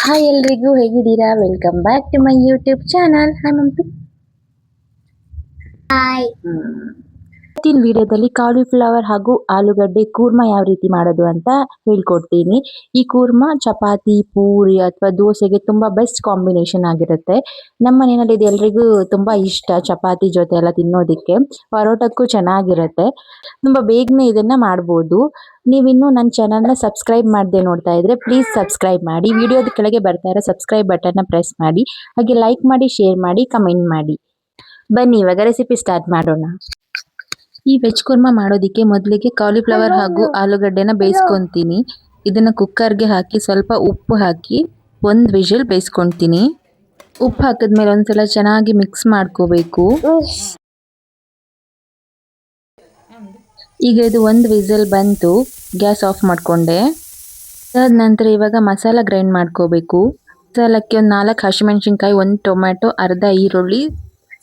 Hi ಎಲ್ರಿಗೂ ಹೇಗಿದ್ದೀರಾ? Welcome back to my YouTube channel. Hi mummy. Hi. ಇವತ್ತಿನ ವಿಡಿಯೋದಲ್ಲಿ ಕಾಲಿಫ್ಲವರ್ ಹಾಗೂ ಆಲೂಗಡ್ಡೆ ಕೂರ್ಮಾ ಯಾವ ರೀತಿ ಮಾಡೋದು ಅಂತ ಹೇಳ್ಕೊಡ್ತೀನಿ. ಈ ಕೂರ್ಮಾ ಚಪಾತಿ, ಪೂರಿ ಅಥವಾ ದೋಸೆಗೆ ತುಂಬಾ ಬೆಸ್ಟ್ ಕಾಂಬಿನೇಷನ್ ಆಗಿರುತ್ತೆ. ನಮ್ಮ ಮನೆಯಲ್ಲಿ ಇದು ಎಲ್ರಿಗೂ ತುಂಬಾ ಇಷ್ಟ, ಚಪಾತಿ ಜೊತೆ ಎಲ್ಲ ತಿನ್ನೋದಿಕ್ಕೆ. ಪರೋಟಕ್ಕೂ ಚೆನ್ನಾಗಿರುತ್ತೆ. ತುಂಬಾ ಬೇಗನೆ ಇದನ್ನ ಮಾಡ್ಬೋದು. ನೀವಿನ್ನೂ ನನ್ನ ಚಾನಲ್ನ ಸಬ್ಸ್ಕ್ರೈಬ್ ಮಾಡದೆ ನೋಡ್ತಾ ಇದ್ರೆ ಪ್ಲೀಸ್ ಸಬ್ಸ್ಕ್ರೈಬ್ ಮಾಡಿ. ವಿಡಿಯೋದ ಕೆಳಗೆ ಬರ್ತಾ ಇರೋ ಸಬ್ಸ್ಕ್ರೈಬ್ ಬಟನ್ನ ಪ್ರೆಸ್ ಮಾಡಿ, ಹಾಗೆ ಲೈಕ್ ಮಾಡಿ, ಶೇರ್ ಮಾಡಿ, ಕಮೆಂಟ್ ಮಾಡಿ. ಬನ್ನಿ ಇವಾಗ ರೆಸಿಪಿ ಸ್ಟಾರ್ಟ್ ಮಾಡೋಣ. ಈ ವೆಜ್ ಕುರ್ಮಾ ಮಾಡೋದಿಕ್ಕೆ ಮೊದಲಿಗೆ ಕಾಲಿಫ್ಲವರ್ ಹಾಗೂ ಆಲೂಗಡ್ಡೆನ ಬೇಯಿಸ್ಕೊಂತೀನಿ. ಇದನ್ನ ಕುಕ್ಕರ್ಗೆ ಹಾಕಿ ಸ್ವಲ್ಪ ಉಪ್ಪು ಹಾಕಿ ಒಂದು ವಿಷಲ್ ಬೇಯಿಸ್ಕೊಂತೀನಿ. ಉಪ್ಪು ಹಾಕಿದ್ಮೇಲೆ ಒಂದ್ಸಲ ಚೆನ್ನಾಗಿ ಮಿಕ್ಸ್ ಮಾಡ್ಕೋಬೇಕು. ಈಗ ಇದು ಒಂದು ವಿಸಲ್ ಬಂತು, ಗ್ಯಾಸ್ ಆಫ್ ಮಾಡ್ಕೊಂಡೆ. ಅದಾದ ನಂತರ ಇವಾಗ ಮಸಾಲ ಗ್ರೈಂಡ್ ಮಾಡ್ಕೋಬೇಕು. ಮಸಾಲಕ್ಕೆ ಒಂದು 4 ಹಸಿಮೆಣಸಿನ್ಕಾಯಿ, 1 ಟೊಮ್ಯಾಟೊ, ಅರ್ಧ ಈರುಳ್ಳಿ,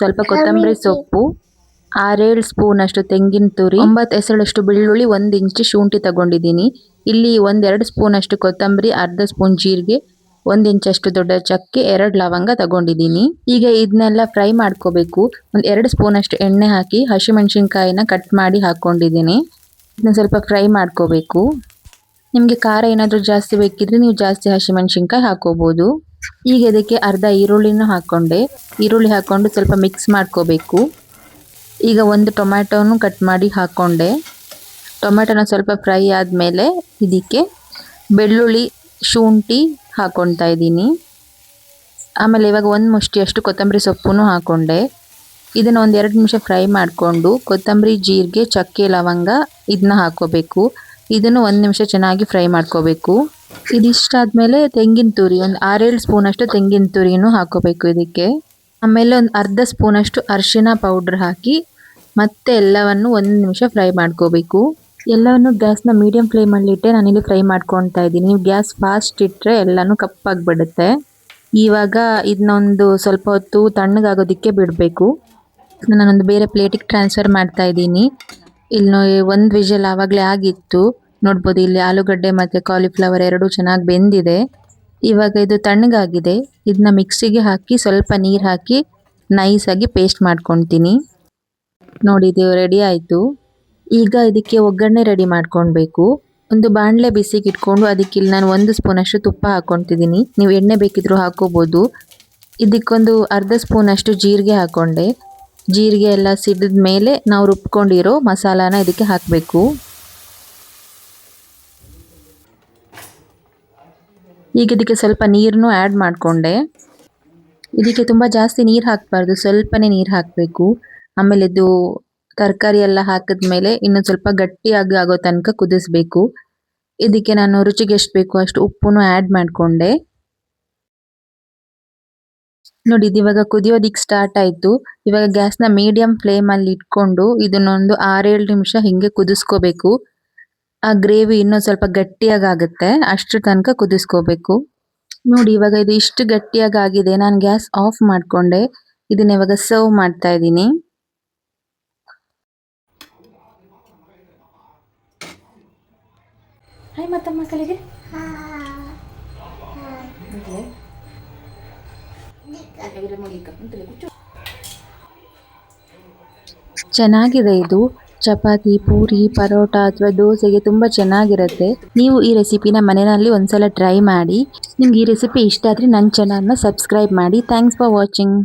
ಸ್ವಲ್ಪ ಕೊತ್ತಂಬರಿ ಸೊಪ್ಪು, 6-7 ಸ್ಪೂನ್ ಅಷ್ಟು ತೆಂಗಿನ ತುರಿ, 9 ಎಸಳಷ್ಟು ಬೆಳ್ಳುಳ್ಳಿ, 1 ಇಂಚು ಶುಂಠಿ ತಗೊಂಡಿದ್ದೀನಿ. ಇಲ್ಲಿ 1-2 ಸ್ಪೂನ್ ಅಷ್ಟು ಕೊತ್ತಂಬರಿ, ಅರ್ಧ ಸ್ಪೂನ್ ಜೀರಿಗೆ, 1 ಇಂಚಷ್ಟು ದೊಡ್ಡ ಚಕ್ಕೆ, 2 ಲವಂಗ ತಗೊಂಡಿದ್ದೀನಿ. ಈಗ ಇದನ್ನೆಲ್ಲ ಫ್ರೈ ಮಾಡ್ಕೋಬೇಕು. ಒಂದು 2 ಸ್ಪೂನ್ ಅಷ್ಟು ಎಣ್ಣೆ ಹಾಕಿ ಹಸಿಮೆಣಸಿನ್ಕಾಯಿನ ಕಟ್ ಮಾಡಿ ಹಾಕೊಂಡಿದ್ದೀನಿ. ಇದನ್ನ ಸ್ವಲ್ಪ ಫ್ರೈ ಮಾಡ್ಕೋಬೇಕು. ನಿಮಗೆ ಖಾರ ಏನಾದರೂ ಜಾಸ್ತಿ ಬೇಕಿದ್ರೆ ನೀವು ಜಾಸ್ತಿ ಹಸಿಮೆಣಸಿನ್ಕಾಯಿ ಹಾಕೋಬಹುದು. ಈಗ ಇದಕ್ಕೆ ಅರ್ಧ ಈರುಳ್ಳಿನ ಹಾಕೊಂಡೆ. ಈರುಳ್ಳಿ ಹಾಕೊಂಡು ಸ್ವಲ್ಪ ಮಿಕ್ಸ್ ಮಾಡ್ಕೋಬೇಕು. ಈಗ 1 ಟೊಮ್ಯಾಟೋನು ಕಟ್ ಮಾಡಿ ಹಾಕೊಂಡೆ. ಟೊಮ್ಯಾಟೋನ ಸ್ವಲ್ಪ ಫ್ರೈ ಆದಮೇಲೆ ಇದಕ್ಕೆ ಬೆಳ್ಳುಳ್ಳಿ, ಶುಂಠಿ ಹಾಕೊಳ್ತಾ ಇದ್ದೀನಿ. ಆಮೇಲೆ ಇವಾಗ 1 ಮುಷ್ಟಿಯಷ್ಟು ಕೊತ್ತಂಬರಿ ಸೊಪ್ಪನ್ನು ಹಾಕೊಂಡೆ. ಇದನ್ನು ಒಂದು 2 ನಿಮಿಷ ಫ್ರೈ ಮಾಡಿಕೊಂಡು ಕೊತ್ತಂಬರಿ, ಜೀರಿಗೆ, ಚಕ್ಕೆ, ಲವಂಗ ಇದನ್ನ ಹಾಕೋಬೇಕು. ಇದನ್ನು 1 ನಿಮಿಷ ಚೆನ್ನಾಗಿ ಫ್ರೈ ಮಾಡ್ಕೋಬೇಕು. ಇದಿಷ್ಟಾದ್ಮೇಲೆ ತೆಂಗಿನ ತುರಿ, ಒಂದು 6-7 ಸ್ಪೂನ್ ಅಷ್ಟು ತೆಂಗಿನ ತುರಿನೂ ಹಾಕೋಬೇಕು ಇದಕ್ಕೆ. ಆಮೇಲೆ ಒಂದು ಅರ್ಧ ಸ್ಪೂನ್ ಅಷ್ಟು ಅರಿಶಿನ ಪೌಡ್ರ್ ಹಾಕಿ ಮತ್ತೆ ಎಲ್ಲವನ್ನು 1 ನಿಮಿಷ ಫ್ರೈ ಮಾಡ್ಕೋಬೇಕು. ಎಲ್ಲವನ್ನು ಗ್ಯಾಸ್ನ ಮೀಡಿಯಂ ಫ್ಲೇಮಲ್ಲಿ ಇಟ್ಟೆ ನಾನಿಲ್ಲಿ ಫ್ರೈ ಮಾಡ್ಕೊತಾ ಇದ್ದೀನಿ. ನೀವು ಗ್ಯಾಸ್ ಫಾಸ್ಟ್ ಇಟ್ಟರೆ ಎಲ್ಲನೂ ಕಪ್ಪಾಗಿಬಿಡುತ್ತೆ. ಇವಾಗ ಇದನ್ನೊಂದು ಸ್ವಲ್ಪ ಹೊತ್ತು ತಣ್ಣಗಾಗೋದಕ್ಕೆ ಬಿಡಬೇಕು. ನಾನೊಂದು ಬೇರೆ ಪ್ಲೇಟಿಗೆ ಟ್ರಾನ್ಸ್ಫರ್ ಮಾಡ್ತಾ ಇದ್ದೀನಿ. ಇಲ್ಲಿ 1 ವಿಷಲ್ ಆವಾಗಲೇ ಆಗಿತ್ತು. ನೋಡ್ಬೋದು ಇಲ್ಲಿ ಆಲೂಗಡ್ಡೆ ಮತ್ತು ಕಾಲಿಫ್ಲವರ್ ಎರಡೂ ಚೆನ್ನಾಗಿ ಬೆಂದಿದೆ. ಇವಾಗ ಇದು ತಣ್ಣಗಾಗಿದೆ. ಇದನ್ನ ಮಿಕ್ಸಿಗೆ ಹಾಕಿ ಸ್ವಲ್ಪ ನೀರು ಹಾಕಿ ನೈಸಾಗಿ ಪೇಸ್ಟ್ ಮಾಡ್ಕೊತೀನಿ. ನೋಡಿ ಇದು ರೆಡಿ ಆಯಿತು. ಈಗ ಇದಕ್ಕೆ ಒಗ್ಗರಣೆ ರೆಡಿ ಮಾಡ್ಕೊಳ್ಬೇಕು. ಒಂದು ಬಾಣಲೆ ಬಿಸಿಗೆ ಇಟ್ಕೊಂಡು ಅದಕ್ಕೆ ಇಲ್ಲಿ ನಾನು 1 ಸ್ಪೂನ್ ಅಷ್ಟು ತುಪ್ಪ ಹಾಕ್ಕೊತಿದ್ದೀನಿ. ನೀವು ಎಣ್ಣೆ ಬೇಕಿದ್ರೂ ಹಾಕೋಬೋದು. ಇದಕ್ಕೊಂದು ಅರ್ಧ ಸ್ಪೂನ್ ಅಷ್ಟು ಜೀರಿಗೆ ಹಾಕ್ಕೊಂಡೆ. ಜೀರಿಗೆ ಎಲ್ಲ ಸಿಡಿದ ಮೇಲೆ ನಾವು ರುಬ್ಕೊಂಡಿರೋ ಮಸಾಲಾನ ಇದಕ್ಕೆ ಹಾಕಬೇಕು. ಈಗ ಇದಕ್ಕೆ ಸ್ವಲ್ಪ ನೀರನ್ನು ಆ್ಯಡ್ ಮಾಡಿಕೊಂಡೆ. ಇದಕ್ಕೆ ತುಂಬ ಜಾಸ್ತಿ ನೀರು ಹಾಕಬಾರ್ದು, ಸ್ವಲ್ಪನೇ ನೀರು ಹಾಕಬೇಕು. ಆಮೇಲೆ ಇದು ತರಕಾರಿ ಎಲ್ಲ ಹಾಕಿದ್ಮೇಲೆ ಇನ್ನೊಂದು ಸ್ವಲ್ಪ ಗಟ್ಟಿಯಾಗಿ ಆಗೋ ತನಕ ಕುದಿಸ್ಬೇಕು. ಇದಕ್ಕೆ ನಾನು ರುಚಿಗೆ ಎಷ್ಟು ಬೇಕು ಅಷ್ಟು ಉಪ್ಪನ್ನು ಆ್ಯಡ್ ಮಾಡಿಕೊಂಡೆ. ನೋಡಿ ಇದು ಇವಾಗ ಕುದಿಯೋದಿಕ್ಕೆ ಸ್ಟಾರ್ಟ್ ಆಯಿತು. ಇವಾಗ ಗ್ಯಾಸ್ನ ಮೀಡಿಯಂ ಫ್ಲೇಮಲ್ಲಿ ಇಟ್ಕೊಂಡು ಇದನ್ನೊಂದು 6-7 ನಿಮಿಷ ಹಿಂಗೆ ಕುದಿಸ್ಕೋಬೇಕು. ಆ ಗ್ರೇವಿ ಇನ್ನೊಂದು ಸ್ವಲ್ಪ ಗಟ್ಟಿಯಾಗಿ ಆಗುತ್ತೆ, ಅಷ್ಟರ ತನಕ ಕುದಿಸ್ಕೋಬೇಕು. ನೋಡಿ ಇವಾಗ ಇದು ಇಷ್ಟು ಗಟ್ಟಿಯಾಗಿ ಆಗಿದೆ. ನಾನು ಗ್ಯಾಸ್ ಆಫ್ ಮಾಡಿಕೊಂಡೆ. ಇದನ್ನ ಇವಾಗ ಸರ್ವ್ ಮಾಡ್ತಾ ಇದ್ದೀನಿ. ಹಾಯ್ ಮತ್ತಮ್ಮ ಮಕ್ಕಳಿಗೆ ಚೆನ್ನಾಗಿದೆ ಇದು. ಚಪಾತಿ, ಪೂರಿ, ಪರೋಟ ಅಥವಾ ದೋಸೆಗೆ ತುಂಬ ಚೆನ್ನಾಗಿರುತ್ತೆ. ನೀವು ಈ ರೆಸಿಪಿನ ಮನೆಯಲ್ಲಿ ಒಂದ್ಸಲ ಟ್ರೈ ಮಾಡಿ. ನಿಮ್ಗೆ ಈ ರೆಸಿಪಿ ಇಷ್ಟ ಆದರೆ ನನ್ನ ಚಾನಲ್ನ ಸಬ್ಸ್ಕ್ರೈಬ್ ಮಾಡಿ. Thanks for watching.